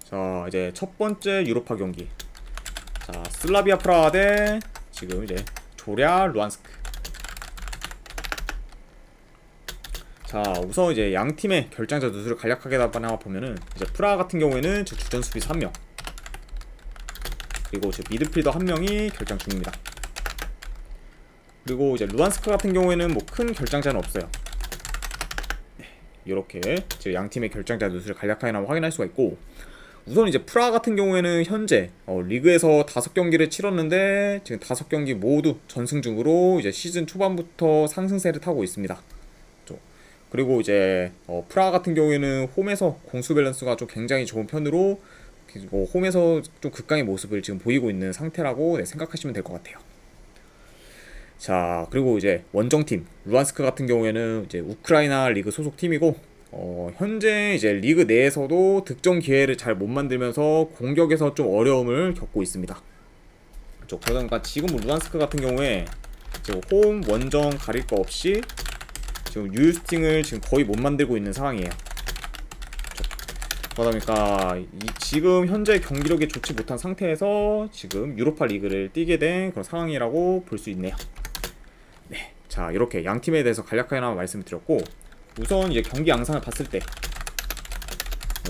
자, 이제 첫 번째 유로파 경기. 자, 슬라비아 프라하 대 지금 이제 조랴 루안스크. 자, 우선 이제 양 팀의 결장자 누수를 간략하게 보면은 이제 프라하 같은 경우에는 주전 수비 3명, 그리고 지금 미드필더 1명이 결장 중입니다. 그리고 이제 루안스크 같은 경우에는 뭐 큰 결장자는 없어요. 이렇게 지금 양 팀의 결장자 누수를 간략하게 확인할 수가 있고, 우선 이제 프라하 같은 경우에는 현재 리그에서 5경기를 치렀는데 지금 5경기 모두 전승 중으로 이제 시즌 초반부터 상승세를 타고 있습니다. 그리고 이제 프라하 같은 경우에는 홈에서 공수 밸런스가 좀 굉장히 좋은 편으로 홈에서 좀 극강의 모습을 지금 보이고 있는 상태라고 생각하시면 될 것 같아요. 자, 그리고 이제 원정팀 루안스크 같은 경우에는 이제 우크라이나 리그 소속 팀이고, 현재 이제 리그 내에서도 득점 기회를 잘 못 만들면서 공격에서 좀 어려움을 겪고 있습니다. 그러니까 지금 루안스크 같은 경우에 지금 홈 원정 가릴 거 없이 지금 유스팅을 지금 거의 못 만들고 있는 상황이에요. 그러다 보니까 지금 현재 경기력이 좋지 못한 상태에서 지금 유로파 리그를 뛰게 된 그런 상황이라고 볼 수 있네요. 네, 자, 이렇게 양 팀에 대해서 간략하게 말씀을 드렸고, 우선 이제 경기 양상을 봤을 때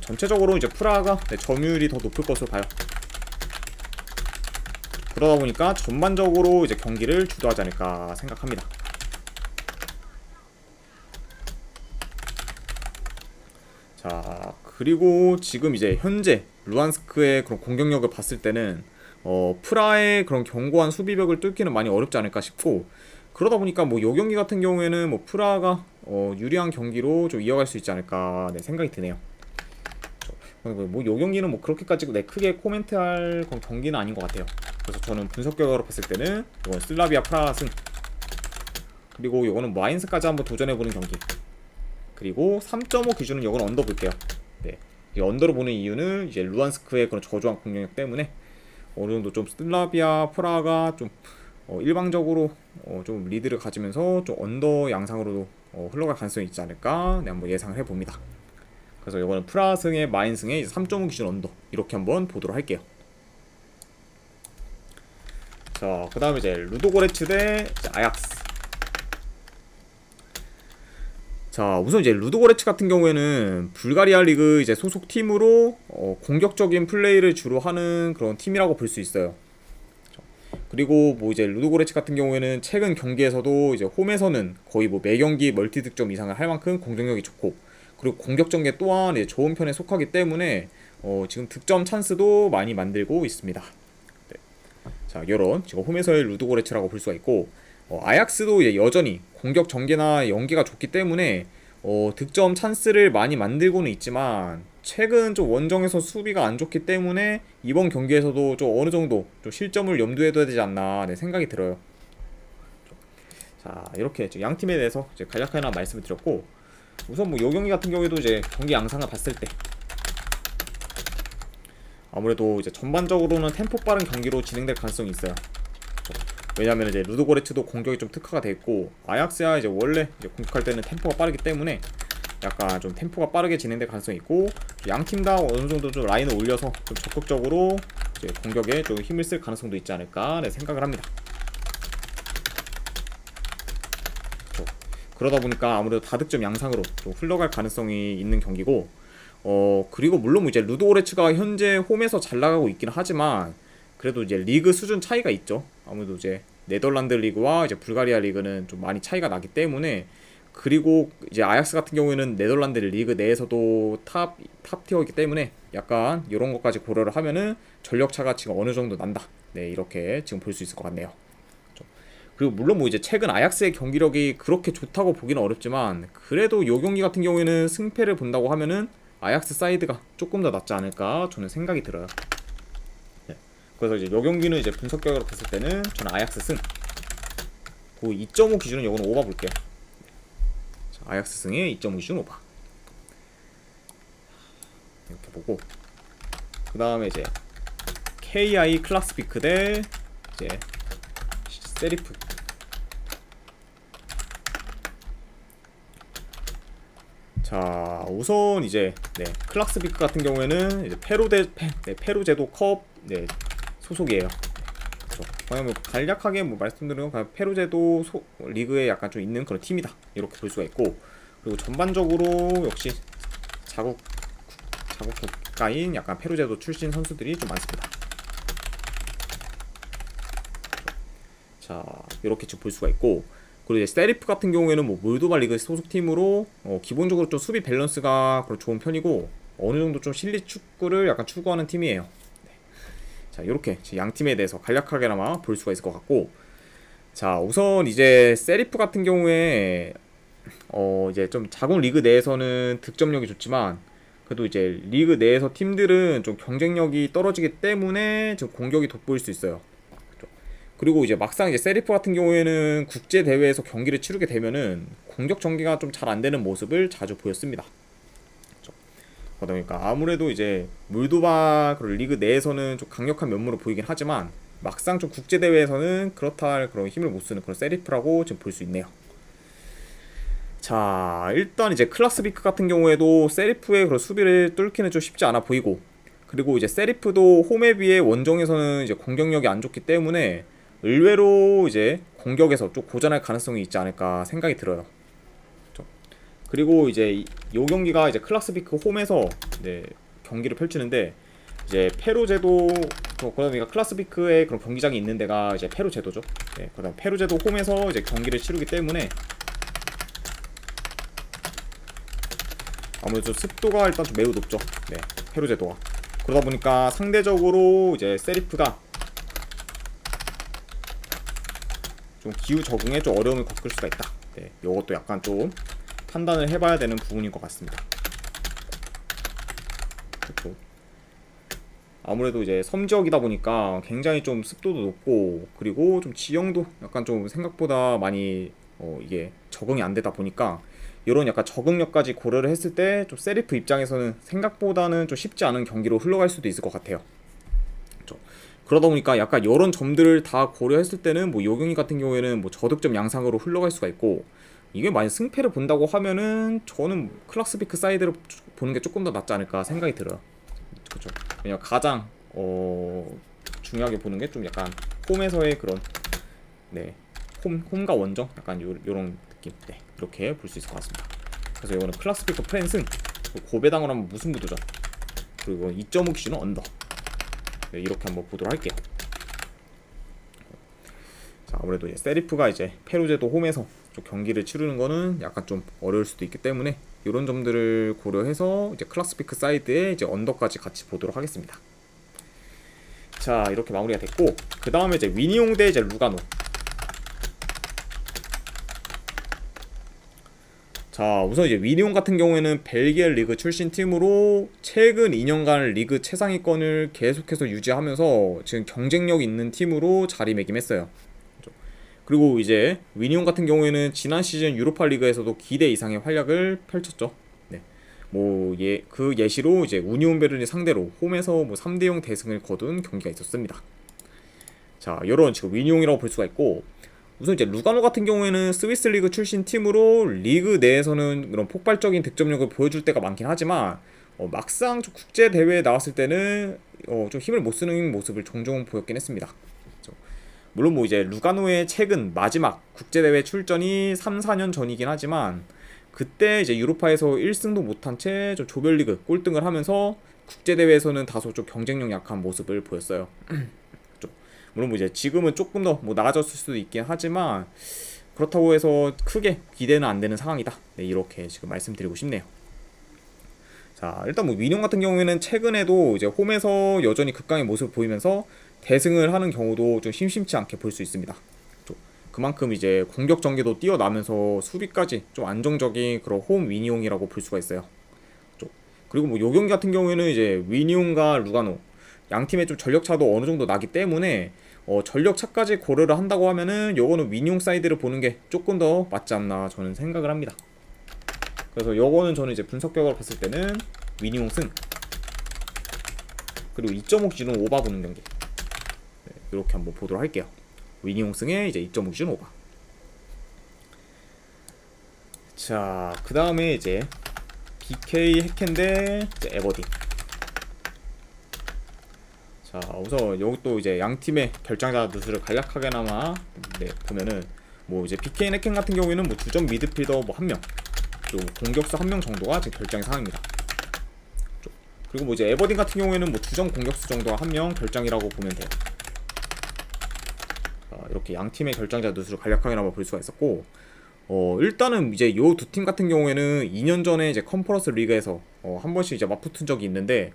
전체적으로 이제 프라하가 점유율이 더 높을 것으로 봐요. 그러다 보니까 전반적으로 이제 경기를 주도하지 않을까 생각합니다. 자, 그리고 지금 이제 현재 루안스크의 그런 공격력을 봤을 때는 프라하의 그런 견고한 수비벽을 뚫기는 많이 어렵지 않을까 싶고, 그러다 보니까 뭐 요 경기 같은 경우에는 뭐 프라하가 유리한 경기로 좀 이어갈 수 있지 않을까 생각이 드네요. 뭐 요 경기는 뭐 그렇게까지 크게 코멘트할 그런 경기는 아닌 것 같아요. 그래서 저는 분석 결과로 봤을 때는 이건 슬라비아 프라하 승, 그리고 요거는 마인스까지 한번 도전해보는 경기, 그리고 3.5 기준은 이건 언더 볼게요. 네, 이 언더로 보는 이유는 이제 루안스크의 그런 저조한 공격력 때문에 어느 정도 좀 슬라비아 프라하가 좀 일방적으로 좀 리드를 가지면서 좀 언더 양상으로 흘러갈 가능성이 있지 않을까 한번 예상을 해봅니다. 그래서 이거는 프라하 승의 마인 승의 3.5 기준 언더 이렇게 한번 보도록 할게요. 자, 그 다음에 이제 루도고레츠 대 아약스. 자, 우선 이제 루도고레츠 같은 경우에는 불가리아 리그 이제 소속 팀으로 공격적인 플레이를 주로 하는 그런 팀이라고 볼 수 있어요. 그리고 뭐 이제 루도고레츠 같은 경우에는 최근 경기에서도 이제 홈에서는 거의 뭐 매경기 멀티 득점 이상을 할 만큼 공격력이 좋고, 그리고 공격 전개 또한 이제 좋은 편에 속하기 때문에 지금 득점 찬스도 많이 만들고 있습니다. 네. 자, 이런 지금 홈에서의 루도고레츠라고 볼 수가 있고, 아약스도 이제 여전히 공격 전개나 연계가 좋기 때문에 득점 찬스를 많이 만들고는 있지만 최근 좀 원정에서 수비가 안 좋기 때문에 이번 경기에서도 좀 어느 정도 좀 실점을 염두에 둬야 되지 않나 생각이 들어요. 자, 이렇게 양 팀에 대해서 이제 간략하게 말씀을 드렸고, 우선 뭐 요 경기 같은 경우에도 이제 경기 양상을 봤을 때 아무래도 이제 전반적으로는 템포 빠른 경기로 진행될 가능성이 있어요. 왜냐하면 이제 루도고레츠도 공격이 좀 특화가 돼 있고, 아약스야 이제 원래 이제 공격할 때는 템포가 빠르기 때문에 약간 좀 템포가 빠르게 진행될 가능성이 있고, 양 팀 다 어느 정도 좀 라인을 올려서 좀 적극적으로 이제 공격에 좀 힘을 쓸 가능성도 있지 않을까 생각을 합니다. 그러다 보니까 아무래도 다득점 양상으로 좀 흘러갈 가능성이 있는 경기고, 그리고 물론 이제 루도고레츠가 현재 홈에서 잘 나가고 있긴 하지만 그래도 이제 리그 수준 차이가 있죠. 아무래도 이제 네덜란드 리그와 이제 불가리아 리그는 좀 많이 차이가 나기 때문에, 그리고 이제 아약스 같은 경우에는 네덜란드 리그 내에서도 탑 티어이기 때문에 약간 이런 것까지 고려를 하면은 전력 차가 지금 어느 정도 난다. 네, 이렇게 지금 볼 수 있을 것 같네요. 그리고 물론 뭐 이제 최근 아약스의 경기력이 그렇게 좋다고 보기는 어렵지만, 그래도 요 경기 같은 경우에는 승패를 본다고 하면은 아약스 사이드가 조금 더 낫지 않을까 저는 생각이 들어요. 네. 그래서 이제 요 경기는 이제 분석 결과로 봤을 때는 저는 아약스 승, 그 2.5 기준은 요거는 오바 볼게요. 자, 아약스 승의 2.5 기준 오바 이렇게 보고, 그 다음에 이제 KI 클락스피크 대 이제 세리프. 자, 우선 이제 클락스비크 같은 경우에는 이제 페루 제도 컵 소속이에요. 그렇죠. 그냥 뭐 간략하게 뭐 말씀드리면 페루 제도 리그에 약간 좀 있는 그런 팀이다, 이렇게 볼 수가 있고, 그리고 전반적으로 역시 자국 국가인 약간 페루 제도 출신 선수들이 좀 많습니다. 자, 이렇게 지금 볼 수가 있고, 그리고 이제 세리프 같은 경우에는 뭐 몰도바 리그 소속팀으로 기본적으로 좀 수비 밸런스가 좋은 편이고, 어느 정도 좀 실리 축구를 약간 추구하는 팀이에요. 네. 자, 이렇게 양 팀에 대해서 간략하게나마 볼 수가 있을 것 같고, 자, 우선 이제 세리프 같은 경우에 이제 좀 자국 리그 내에서는 득점력이 좋지만, 그래도 이제 리그 내에서 팀들은 좀 경쟁력이 떨어지기 때문에 좀 공격이 돋보일 수 있어요. 그리고 이제 막상 이제 세리프 같은 경우에는 국제 대회에서 경기를 치르게 되면은 공격 전개가 좀 잘 안 되는 모습을 자주 보였습니다. 그렇죠? 그러다 보니까 아무래도 이제 몰도바 리그 내에서는 좀 강력한 면모를 보이긴 하지만, 막상 좀 국제 대회에서는 그렇다 할 그런 힘을 못 쓰는 그런 세리프라고 지금 볼 수 있네요. 자, 일단 이제 클락스비크 같은 경우에도 세리프의 그런 수비를 뚫기는 좀 쉽지 않아 보이고, 그리고 이제 세리프도 홈에 비해 원정에서는 이제 공격력이 안 좋기 때문에 의외로 이제 공격에서 좀 고전할 가능성이 있지 않을까 생각이 들어요. 그렇죠? 그리고 이제 요 경기가 이제 클락스비크 홈에서 경기를 펼치는데, 이제 페루 제도, 그러다 클락스비크의 그런 경기장이 있는 데가 이제 페루 제도죠. 그다음 페루 제도 홈에서 이제 경기를 치르기 때문에 아무래도 습도가 일단 좀 매우 높죠. 페루 제도가. 그러다 보니까 상대적으로 이제 세리프가 좀 기후 적응에 좀 어려움을 겪을 수가 있다. 이것도 약간 좀 판단을 해봐야 되는 부분인 것 같습니다. 그렇죠. 아무래도 이제 섬지역이다 보니까 굉장히 좀 습도도 높고, 그리고 좀 지형도 약간 좀 생각보다 많이 이게 적응이 안 되다 보니까, 이런 약간 적응력까지 고려를 했을 때 좀 세리프 입장에서는 생각보다는 좀 쉽지 않은 경기로 흘러갈 수도 있을 것 같아요. 그렇죠. 그러다 보니까 약간 이런 점들을 다 고려했을 때는 뭐 요 경기 같은 경우에는 뭐 저득점 양상으로 흘러갈 수가 있고, 이게 만약 승패를 본다고 하면은 저는 클락스비크 사이드를 보는 게 조금 더 낫지 않을까 생각이 들어요. 그렇죠. 왜냐면 가장 중요하게 보는 게 좀 약간 홈에서의 그런 홈과 원정 약간 요런 느낌. 이렇게 볼 수 있을 것 같습니다. 그래서 이거는 클락스비크 프랜승, 고배당으로 하면 무승부도전, 그리고 2.5 기준은 언더. 이렇게 한번 보도록 할게요. 자, 아무래도 이제 세리프가 이제 페루제도 홈에서 좀 경기를 치르는 거는 약간 좀 어려울 수도 있기 때문에, 이런 점들을 고려해서 이제 클락스비크 사이드에 이제 언더까지 같이 보도록 하겠습니다. 자, 이렇게 마무리가 됐고, 그 다음에 이제 위니옹 대 이제 루가노. 자, 우선 이제 위니옹 같은 경우에는 벨기에 리그 출신 팀으로 최근 2년간 리그 최상위권을 계속해서 유지하면서 지금 경쟁력 있는 팀으로 자리매김했어요. 그리고 이제 위니옹 같은 경우에는 지난 시즌 유로파 리그에서도 기대 이상의 활약을 펼쳤죠. 그 예시로 이제 우니온 베를린 상대로 홈에서 뭐 3대0 대승을 거둔 경기가 있었습니다. 자, 이런 지금 위니옹이라고 볼 수가 있고, 우선 이제 루가노 같은 경우에는 스위스 리그 출신 팀으로 리그 내에서는 그런 폭발적인 득점력을 보여줄 때가 많긴 하지만, 막상 좀 국제 대회에 나왔을 때는 좀 힘을 못 쓰는 모습을 종종 보였긴 했습니다. 그렇죠. 물론 뭐 이제 루가노의 최근 마지막 국제 대회 출전이 3-4년 전이긴 하지만, 그때 이제 유로파에서 1승도 못한 채 좀 조별리그 꼴등을 하면서 국제 대회에서는 다소 좀 경쟁력 약한 모습을 보였어요. 물론 뭐 이제 지금은 조금 더 뭐 나아졌을 수도 있긴 하지만, 그렇다고 해서 크게 기대는 안 되는 상황이다. 이렇게 지금 말씀드리고 싶네요. 자, 일단 뭐 위뇽 같은 경우에는 최근에도 이제 홈에서 여전히 극강의 모습을 보이면서 대승을 하는 경우도 좀 심심치 않게 볼 수 있습니다. 그만큼 이제 공격 전개도 뛰어나면서 수비까지 좀 안정적인 그런 홈 위니옹이라고 볼 수가 있어요. 그리고 뭐 요 경기 같은 경우에는 이제 위니옹과 루가노 양 팀의 좀 전력 차도 어느 정도 나기 때문에 전력 차까지 고려를 한다고 하면은 요거는 위니옹 사이드를 보는 게 조금 더 맞지 않나 저는 생각을 합니다. 그래서 요거는 저는 이제 분석 결과를 봤을 때는 위니옹 승, 그리고 2.5 기준 오바 보는 경기, 이렇게 한번 보도록 할게요. 위니옹 승에 이제 2.5 기준 오바. 자, 그 다음에 이제 BK 해켄데 에버딘. 자, 우선 여기 또 이제 양 팀의 결장자 누수를 간략하게나마 보면은 뭐 이제 BK 해켄 같은 경우에는 뭐 주전 미드필더 뭐 한 명, 그리고 공격수 한 명 정도가 지금 결장의 상황입니다. 그리고 뭐 이제 에버딘 같은 경우에는 뭐 주전 공격수 정도가 한 명 결장이라고 보면 돼요. 자, 이렇게 양 팀의 결장자 누수를 간략하게나마 볼 수가 있었고, 일단은 이제 요 두 팀 같은 경우에는 2년 전에 이제 컨퍼런스 리그에서 한 번씩 이제 맞붙은 적이 있는데,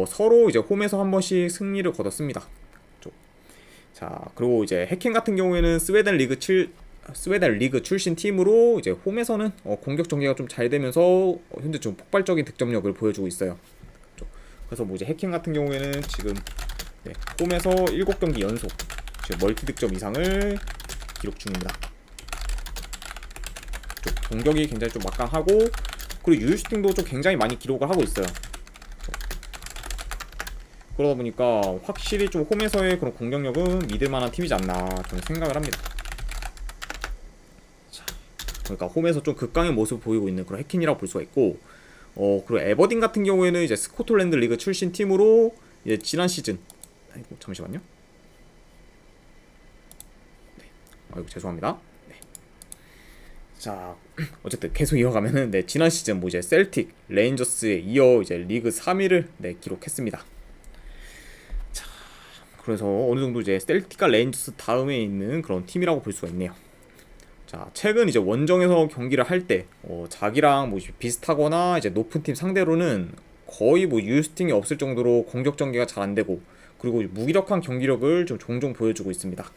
서로 이제 홈에서 한 번씩 승리를 거뒀습니다. 자, 그리고 이제 해켄 같은 경우에는 스웨덴 리그 출신 팀으로 이제 홈에서는 공격 전개가 좀 잘 되면서 현재 좀 폭발적인 득점력을 보여주고 있어요. 그래서 뭐 이제 해켄 같은 경우에는 지금 홈에서 7경기 연속 지금 멀티 득점 이상을 기록 중입니다. 공격이 굉장히 좀 막강하고, 그리고 유효슈팅도 좀 굉장히 많이 기록을 하고 있어요. 그러다 보니까 확실히 좀 홈에서의 그런 공격력은 믿을만한 팀이지 않나 저는 생각을 합니다. 자, 그러니까 홈에서 좀 극강의 모습을 보이고 있는 그런 해켄이라고 볼 수가 있고, 그리고 에버딘 같은 경우에는 이제 스코틀랜드 리그 출신 팀으로 이제 지난 시즌, 아이고 잠시만요. 네, 아이고 죄송합니다. 네. 자, 어쨌든 계속 이어가면은 지난 시즌 뭐 이제 셀틱, 레인저스에 이어 이제 리그 3위를 기록했습니다. 자, 그래서 어느 정도 이제 셀틱과 레인저스 다음에 있는 그런 팀이라고 볼 수가 있네요. 자, 최근 이제 원정에서 경기를 할 때 자기랑 뭐 비슷하거나 이제 높은 팀 상대로는 거의 뭐 유효슈팅이 없을 정도로 공격 전개가 잘 안 되고, 그리고 무기력한 경기력을 좀 종종 보여주고 있습니다.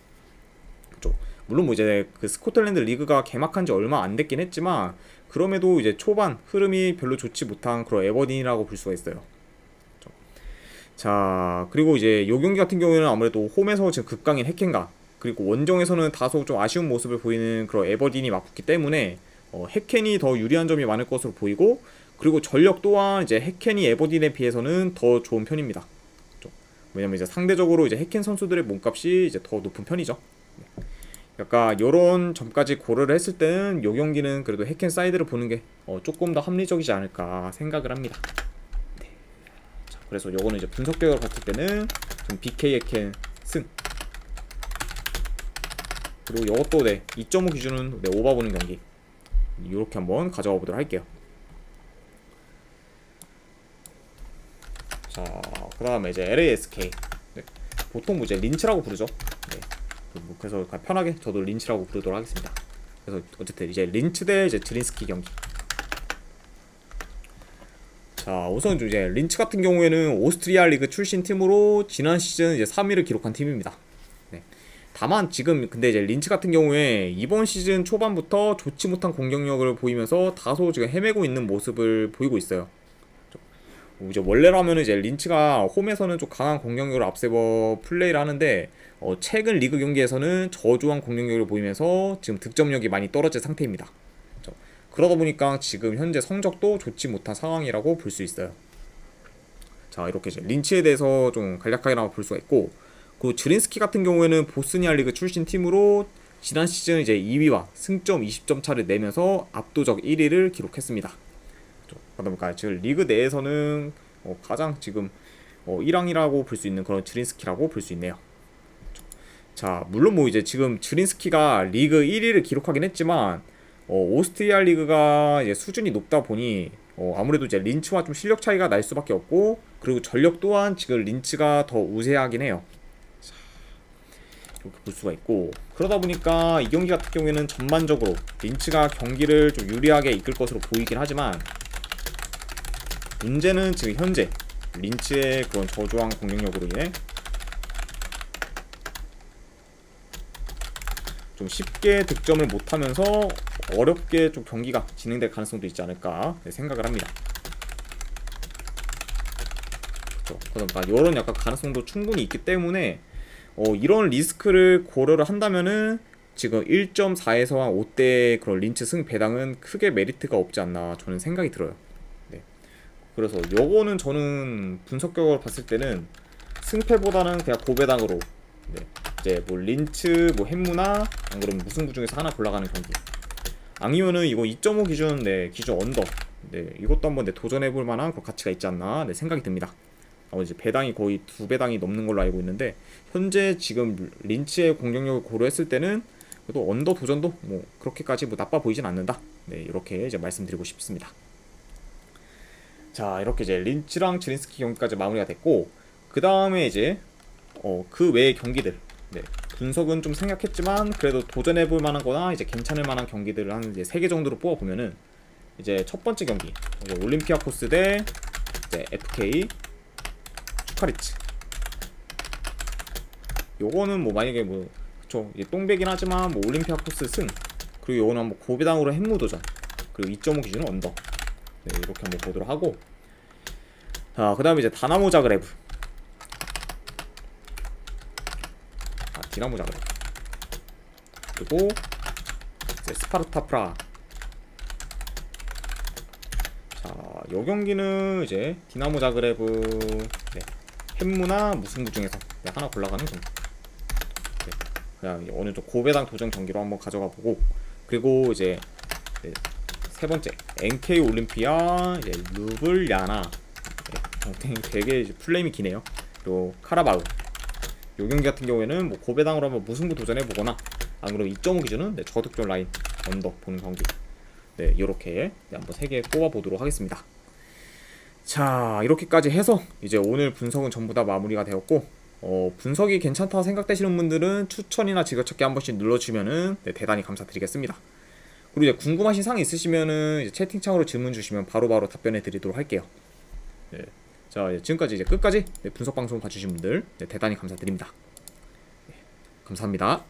물론 뭐 이제 그 스코틀랜드 리그가 개막한 지 얼마 안 됐긴 했지만, 그럼에도 이제 초반 흐름이 별로 좋지 못한 그런 에버딘이라고 볼 수가 있어요. 자, 그리고 이제 요 경기 같은 경우에는 아무래도 홈에서 지금 극강인 해켄과, 그리고 원정에서는 다소 좀 아쉬운 모습을 보이는 그런 에버딘이 맞붙기 때문에 해켄이 더 유리한 점이 많을 것으로 보이고, 그리고 전력 또한 이제 해켄이 에버딘에 비해서는 더 좋은 편입니다. 왜냐면 이제 상대적으로 이제 해켄 선수들의 몸값이 이제 더 높은 편이죠. 약간 요런 점까지 고려를 했을 때는 요 경기는 그래도 해켄 사이드를 보는 게 조금 더 합리적이지 않을까 생각을 합니다. 네. 자, 그래서 요거는 이제 분석 결과를 봤을 때는 좀 BK 해켄 승. 그리고 이것도 2.5 기준은 오바 보는 경기 이렇게 한번 가져가 보도록 할게요. 자, 그 다음에 이제 LASK, 보통 뭐 이제 린치라고 부르죠. 그래서 편하게 저도 린치라고 부르도록 하겠습니다. 그래서 어쨌든 이제 린치 대 이제 드린스키 경기. 자, 우선 이제 린치 같은 경우에는 오스트리아 리그 출신 팀으로 지난 시즌 이제 3위를 기록한 팀입니다. 다만 지금 근데 이제 린치 같은 경우에 이번 시즌 초반부터 좋지 못한 공격력을 보이면서 다소 지금 헤매고 있는 모습을 보이고 있어요. 이제 원래라면 이제 린치가 홈에서는 좀 강한 공격력을 앞세워 플레이를 하는데, 최근 리그 경기에서는 저조한 공격력을 보이면서 지금 득점력이 많이 떨어진 상태입니다. 그러다 보니까 지금 현재 성적도 좋지 못한 상황이라고 볼 수 있어요. 자, 이렇게 이제 린치에 대해서 좀 간략하게 볼 수가 있고, 그 드린스키 같은 경우에는 보스니아 리그 출신 팀으로 지난 시즌 이제 2위와 승점 20점 차를 내면서 압도적 1위를 기록했습니다. 그러다 보니까 지금 리그 내에서는 가장 지금 1왕이라고 볼 수 있는 그런 드린스키라고 볼 수 있네요. 자, 물론 뭐 이제 지금 드린스키가 리그 1위를 기록하긴 했지만 오스트리아 리그가 이제 수준이 높다 보니 아무래도 이제 린치와 좀 실력 차이가 날 수밖에 없고, 그리고 전력 또한 지금 린치가 더 우세하긴 해요. 이렇게 볼 수가 있고, 그러다 보니까 이 경기 같은 경우에는 전반적으로 린치가 경기를 좀 유리하게 이끌 것으로 보이긴 하지만, 문제는 지금 현재 린치의 그런 저조한 공격력으로 인해 좀 쉽게 득점을 못하면서 어렵게 좀 경기가 진행될 가능성도 있지 않을까 생각을 합니다. 그렇죠. 그러니까 이런 약간 가능성도 충분히 있기 때문에 이런 리스크를 고려를 한다면은 지금 1.4에서 한 5대 그런 린치 승 배당은 크게 메리트가 없지 않나 저는 생각이 들어요. 네. 그래서 요거는 저는 분석 결과를 봤을 때는 승패보다는 그냥 고배당으로, 이제 뭐 린치, 뭐 햄무나 안 그러면 무승부 중에서 하나 골라가는 경기. 아니면은 이거 2.5 기준, 기준 언더, 네, 이것도 한번 도전해볼 만한 그런 가치가 있지 않나 생각이 듭니다. 이제 배당이 거의 2배당이 넘는 걸로 알고 있는데 현재 지금 린치의 공격력을 고려했을 때는 그래도 언더 도전도 뭐 그렇게까지 뭐 나빠 보이진 않는다. 네, 이렇게 이제 말씀드리고 싶습니다. 자, 이렇게 이제 린치랑 지린스키 경기까지 마무리가 됐고, 그 다음에 이제 그 외의 경기들, 네, 분석은 좀 생략했지만 그래도 도전해볼 만한 거나 이제 괜찮을 만한 경기들을 한 이제 3개 정도로 뽑아보면은, 이제 첫 번째 경기 이제 올림피아코스 대 이제 FK 추카리츠. 요거는 뭐 만약에 뭐 그쵸, 이게 똥배긴 하지만 뭐 올림피아코스 승, 그리고 요거는 뭐 고배당으로 햄무 도전, 그리고 2.5 기준은 언더. 네, 이렇게 한번 보도록 하고, 자, 그 다음에 이제 다나모 자그레브, 디나모 자그레브, 그리고 이제 스파르타 프라. 자, 요 경기는 이제 디나모 자그레브, 네, 햄무나 무승부 중에서 하나 골라가는 정도. 네, 그냥 어느 좀 고배당 도전 경기로 한번 가져가 보고, 그리고 이제 네, 세 번째 NK 올림피아 이제 루블야나. 네, 되게 플레임이 기네요. 그리고 카라바우. 요 경기 같은 경우에는 뭐 고배당으로 한번 무승부 도전해 보거나, 안 그러면 2.5 기준은 네, 저득점 라인 언더 보는 경기. 네, 요렇게 네, 한번 3개 뽑아 보도록 하겠습니다. 자, 이렇게까지 해서 이제 오늘 분석은 전부 다 마무리가 되었고, 분석이 괜찮다 생각되시는 분들은 추천이나 즐겨찾기 한 번씩 눌러주면은 네, 대단히 감사드리겠습니다. 그리고 이제 궁금하신 사항 있으시면은 이제 채팅창으로 질문 주시면 바로바로 답변해 드리도록 할게요. 네. 자, 지금까지 이제 끝까지 네, 분석 방송 봐주신 분들 네, 대단히 감사드립니다. 네, 감사합니다.